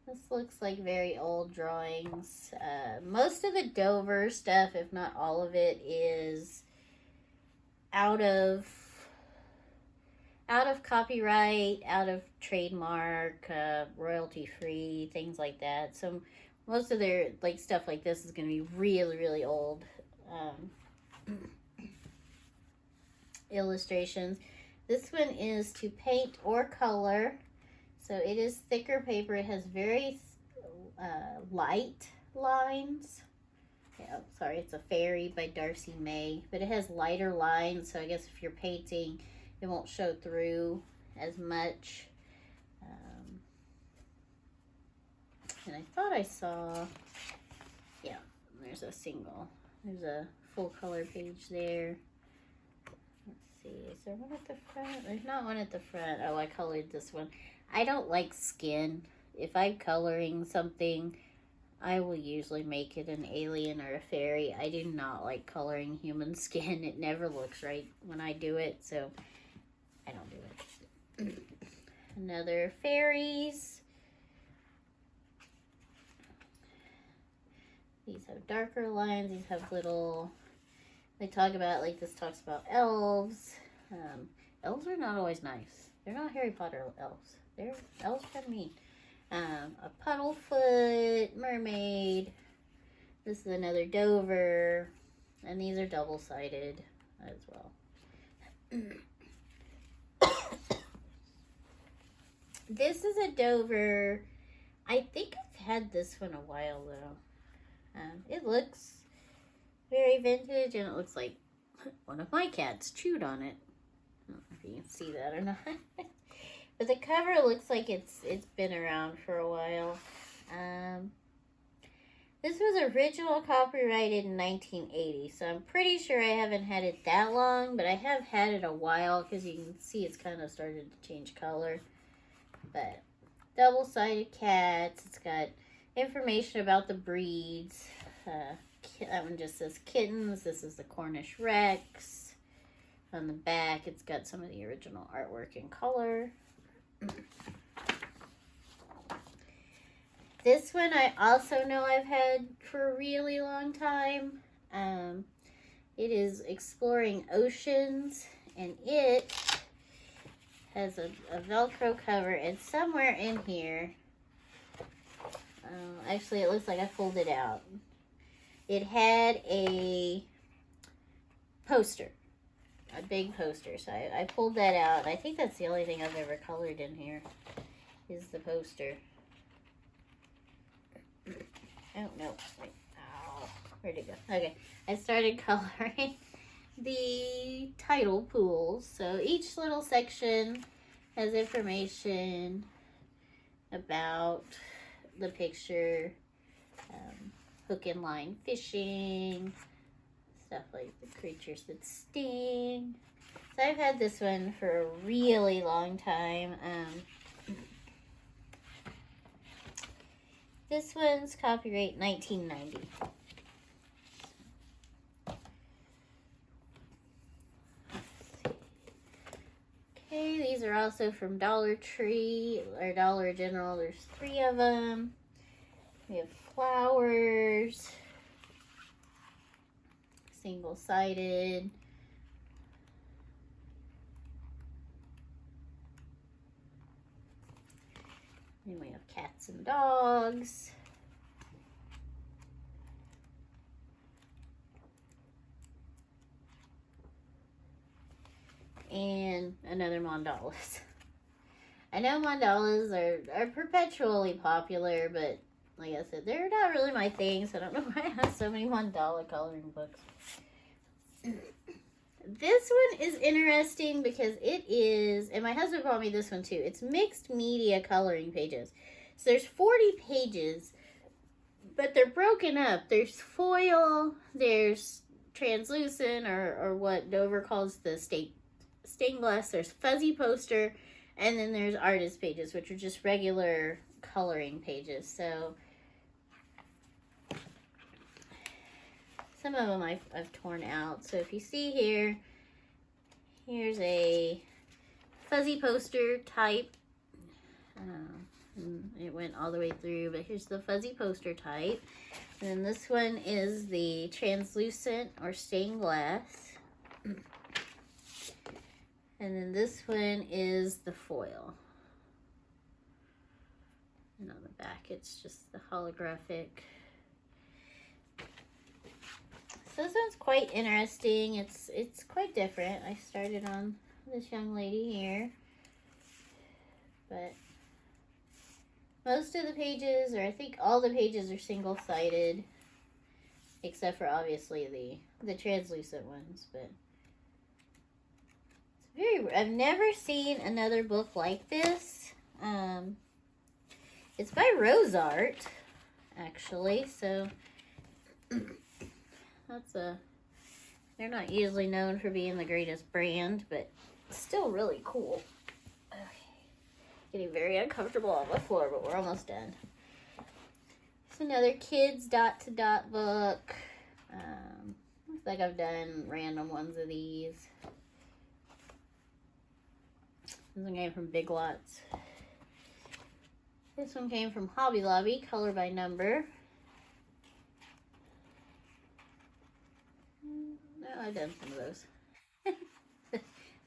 This looks like very old drawings. Most of the Dover stuff, if not all of it, is out of copyright, out of trademark, royalty free, things like that. So most of their like stuff like this is going to be really, really old illustrations. This one is to paint or color. So it is thicker paper. It has very light lines. Yeah, sorry, it's a Fairy by Darcy May. But it has lighter lines, so I guess if you're painting, it won't show through as much. And I thought I saw, yeah, there's a full color page there. Let's see, is there one at the front? There's not one at the front. Oh, I colored this one. I don't like skin. If I'm coloring something, I will usually make it an alien or a fairy. I do not like coloring human skin. It never looks right when I do it, so I don't do it. Another fairies. These have darker lines. These have little, they talk about, like this talks about elves. Elves are not always nice. They're not Harry Potter elves. Elves kind of mean. A Puddlefoot, mermaid. This is another Dover. And these are double-sided as well. This is a Dover. I think I've had this one a while though. It looks very vintage, and it looks like one of my cats chewed on it. I don't know if you can see that or not. But the cover looks like it's been around for a while. This was original copyrighted in 1980, so I'm pretty sure I haven't had it that long, but I have had it a while because you can see it's kind of started to change color. But double-sided cats. It's got information about the breeds. That one just says kittens. This is the Cornish Rex. On the back, it's got some of the original artwork in color. This one I also know I've had for a really long time. It is Exploring Oceans, and it has a Velcro cover, and somewhere in here, actually it looks like I pulled it out. It had a poster, a big poster, so I pulled that out. I think that's the only thing I've ever colored in here, is the poster. Oh, no. Wait. Ow. Where'd it go? Okay. I started coloring the tidal pools. So each little section has information about the picture. Hook and line fishing. Stuff like the creatures that sting. So I've had this one for a really long time. This one's copyright 1990. Okay, these are also from Dollar Tree or Dollar General. There's 3 of them. We have flowers, single-sided. Then we have cats and dogs. And another mandalas. I know mandalas are perpetually popular, but like I said, they're not really my thing, so I don't know why I have so many mandala coloring books. This one is interesting because it is, and my husband brought me this one too, it's mixed media coloring pages. So there's 40 pages, but they're broken up. There's foil, there's translucent, or what Dover calls the stained glass, there's fuzzy poster, And then there's artist pages, which are just regular coloring pages. So some of them I've torn out. So if you see here, here's a fuzzy poster type. It went all the way through, but here's the fuzzy poster type. And then this one is the translucent or stained glass. And then this one is the foil. And on the back, it's just the holographic. So this one's quite interesting. It's quite different. I started on this young lady here. But most of the pages, or I think all the pages, are single-sided, except for obviously the translucent ones. But it's very. I've never seen another book like this. It's by Rose Art, actually. So that's a. They're not usually known for being the greatest brand, but still really cool. Getting very uncomfortable on the floor, but we're almost done. It's another kids dot-to-dot book. Looks like I've done random ones of these. This one came from Big Lots. This one came from Hobby Lobby, color by number. No, I've done some of those.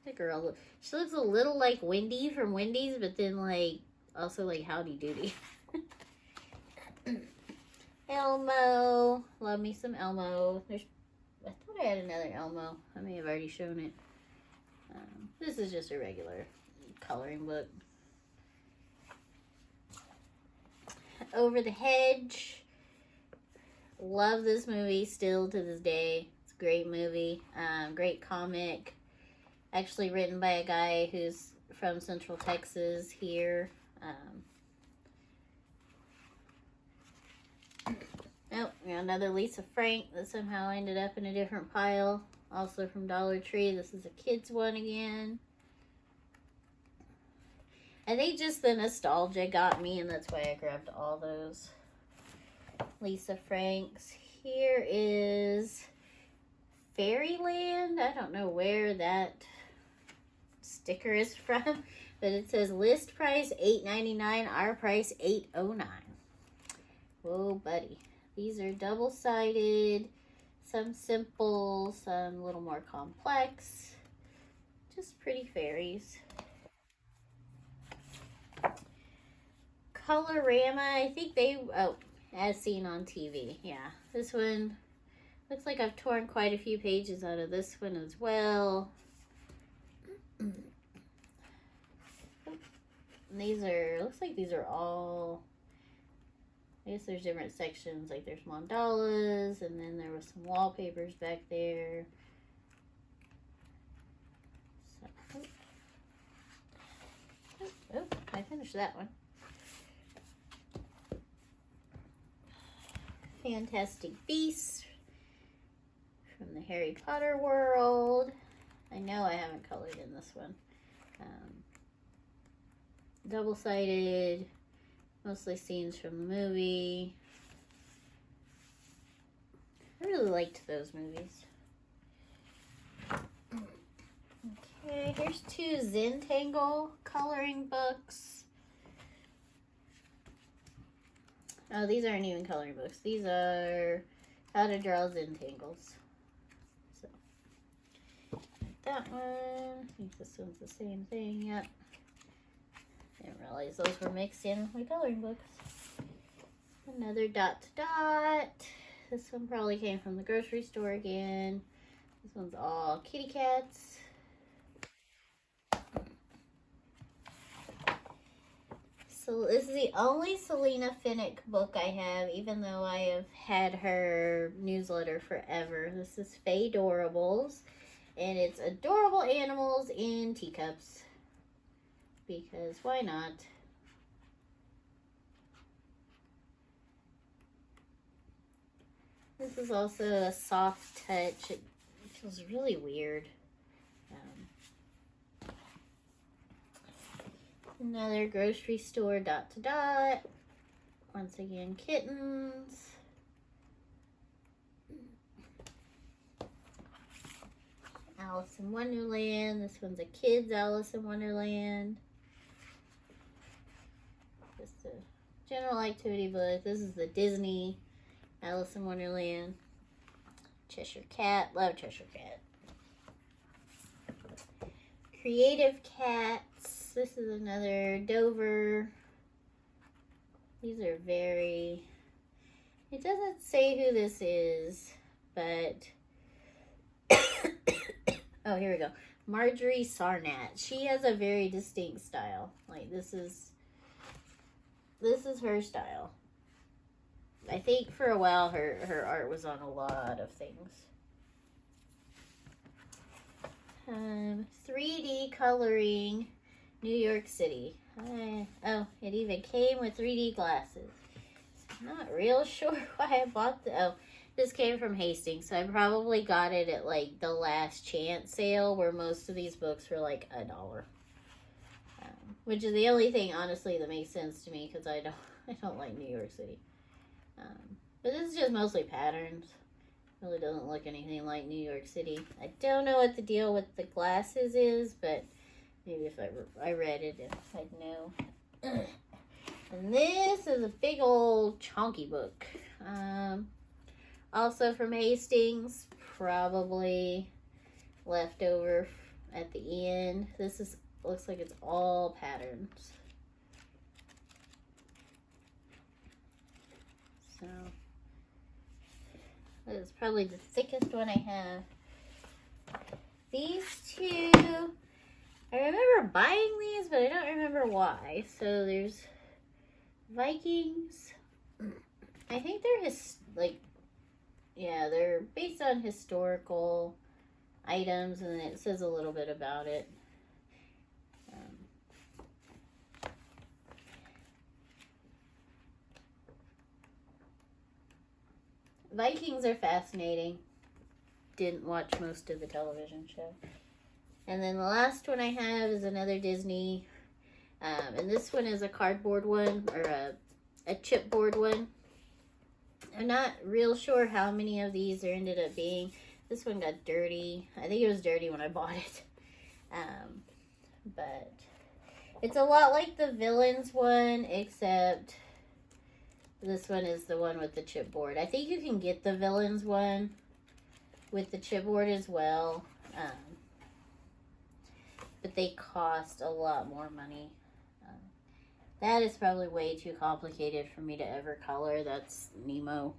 The girl, she looks a little like Wendy from Wendy's, but then like also like Howdy Doody. Elmo, love me some Elmo. I thought I had another Elmo. I may have already shown it. This is just a regular coloring book. Over the Hedge. Love this movie still to this day. It's a great movie. Great comic. Actually written by a guy who's from Central Texas here. Oh, another Lisa Frank that somehow ended up in a different pile. Also from Dollar Tree. This is a kid's one again. I think just the nostalgia got me, and that's why I grabbed all those Lisa Franks. Here is Fairyland. I don't know where that sticker is from, but it says list price $8.99, our price $8.09. Whoa, buddy. These are double-sided, some simple, some a little more complex. Just pretty fairies. Colorama, I think they, as seen on TV. Yeah, this one looks like I've torn quite a few pages out of this one as well. These are, looks like these are all, I guess there's different sections, like there's mandalas, and then there was some wallpapers back there. So, I finished that one. Fantastic Beasts from the Harry Potter world. I know I haven't colored in this one. Double-sided, mostly scenes from the movie. I really liked those movies. Okay, here's two Zentangle coloring books. Oh, these aren't even coloring books. These are how to draw Zentangles. So, that one. I think this one's the same thing. Yep. Didn't realize those were mixed in my coloring books. Another dot-to-dot. This one probably came from the grocery store again. This one's all kitty cats. So this is the only Selena Finnick book I have, even though I have had her newsletter forever. This is Faedorables, and it's adorable animals in teacups. Because why not? This is also a soft touch. It feels really weird. Another grocery store dot to dot. Once again, kittens. Alice in Wonderland. This one's a kid's Alice in Wonderland. Just a general activity book. This is the Disney Alice in Wonderland. Cheshire Cat. Love Cheshire Cat. Creative Cats. This is another Dover. These are very... It doesn't say who this is, but... Oh, here we go. Marjorie Sarnat. She has a very distinct style. Like, this is her style. I think for a while her art was on a lot of things. 3D coloring, New York City. Oh, it even came with 3D glasses. Not real sure why I bought this came from Hastings, so I probably got it at like the last chance sale where most of these books were like $1. Which is the only thing, honestly, that makes sense to me because I don't like New York City. But this is just mostly patterns. Really doesn't look anything like New York City. I don't know what the deal with the glasses is, but maybe if I read it, I'd know. And this is a big old chunky book. Also from Hastings, probably leftover at the end. This looks like it's all patterns. So that is probably the thickest one I have. These two, I remember buying these, but I don't remember why. So there's Vikings. I think they're they're based on historical items, and then it says a little bit about it. Vikings are fascinating. Didn't watch most of the television show. And then the last one I have is another Disney. And this one is a cardboard one, or a chipboard one. I'm not real sure how many of these there ended up being. This one got dirty. I think it was dirty when I bought it. But it's a lot like the Villains one, except this one is the one with the chipboard. I think you can get the Villains one with the chipboard as well. But they cost a lot more money. That is probably way too complicated for me to ever color. That's Nemo.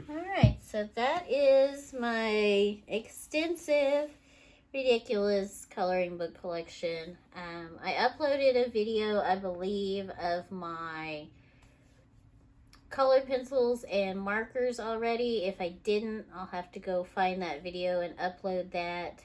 Alright, so that is my extensive, ridiculous coloring book collection. I uploaded a video, I believe, of my colored pencils and markers already. If I didn't, I'll have to go find that video and upload that.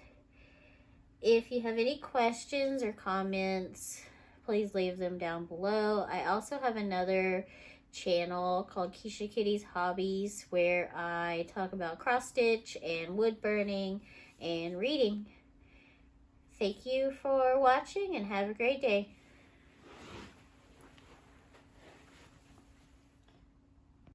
If you have any questions or comments, please leave them down below. I also have another channel called Keisha Kitty's Hobbies where I talk about cross stitch and wood burning and reading. Thank you for watching and have a great day.